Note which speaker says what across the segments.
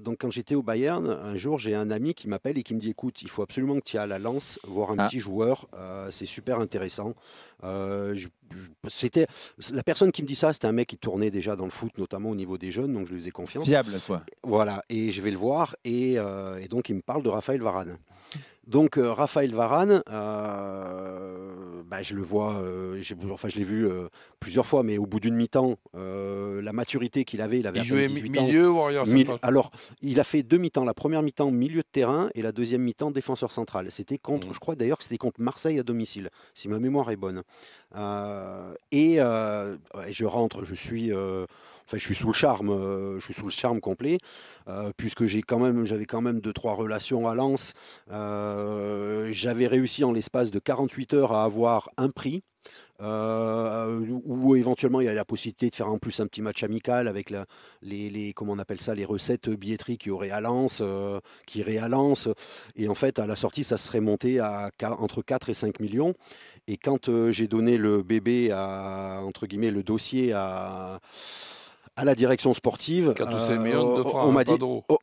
Speaker 1: Donc quand j'étais au Bayern, un jour, j'ai un ami qui m'appelle et qui me dit: «Écoute, il faut absolument que tu ailles à la Lens voir un
Speaker 2: Ah,
Speaker 1: petit joueur, c'est super intéressant». C'était la personne qui me dit ça, c'était un mec qui tournait déjà dans le foot, notamment au niveau des jeunes, donc je lui faisais confiance.
Speaker 2: fiable, quoi.
Speaker 1: Voilà, et je vais le voir et donc il me parle de Raphaël Varane. Donc Raphaël Varane, bah, je le vois, enfin je l'ai vu plusieurs fois, mais au bout d'une mi-temps, la maturité qu'il avait, il avait
Speaker 3: Il
Speaker 1: à peine
Speaker 3: jouait
Speaker 1: 18 ans.
Speaker 3: milieu ou arrière central?
Speaker 1: Alors, il a fait deux mi-temps. La première mi-temps, milieu de terrain, et la deuxième mi-temps, défenseur central. C'était contre,
Speaker 3: Mhm.
Speaker 1: je crois d'ailleurs que c'était contre Marseille à domicile, si ma mémoire est bonne. Ouais, je rentre, enfin, je suis sous le charme, je suis sous le charme complet, puisque j'avais quand même deux, trois relations à Lens. J'avais réussi en l'espace de 48 heures à avoir un prix. Où éventuellement il y a la possibilité de faire en plus un petit match amical avec comment on appelle ça, les recettes billetterie qui auraient à Lens, qui iraient à Lens. Et en fait, à la sortie, ça serait monté à entre 4 et 5 millions. Et quand j'ai donné le bébé, entre guillemets, le dossier à la direction sportive,
Speaker 3: 4 ou 5 millions de francs,
Speaker 1: on
Speaker 3: hein,
Speaker 1: m'a
Speaker 3: pas
Speaker 1: dit.
Speaker 3: d'euros.
Speaker 1: Oh,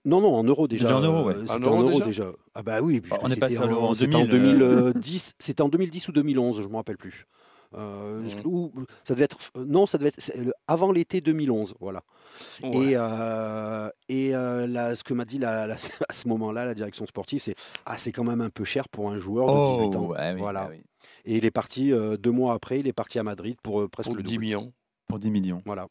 Speaker 1: non, non, en euros déjà.
Speaker 2: Déjà en euros, ouais.
Speaker 3: En
Speaker 1: C'était en
Speaker 3: euros
Speaker 1: euros
Speaker 3: déjà?
Speaker 1: déjà. Ah bah oui,
Speaker 2: Bah,
Speaker 1: puisque
Speaker 2: on est passé à l'euro en
Speaker 1: c'était en
Speaker 2: 2000.
Speaker 1: 2010. C'était en 2010 ou 2011, je ne me rappelle plus.
Speaker 3: Mhm.
Speaker 1: Ça devait être. Non, ça devait être avant l'été 2011, voilà.
Speaker 3: Ouais.
Speaker 1: Là, ce que m'a dit à ce moment-là la direction sportive, c'est quand même un peu cher pour un joueur de 18 ans.
Speaker 2: Oh, ah oui, ah
Speaker 1: Voilà.
Speaker 2: oui.
Speaker 1: Et il est parti 2 mois après, il est parti à Madrid pour presque
Speaker 3: Pour
Speaker 1: le
Speaker 3: 10
Speaker 1: double.
Speaker 3: millions.
Speaker 2: Pour 10 millions.
Speaker 1: Voilà.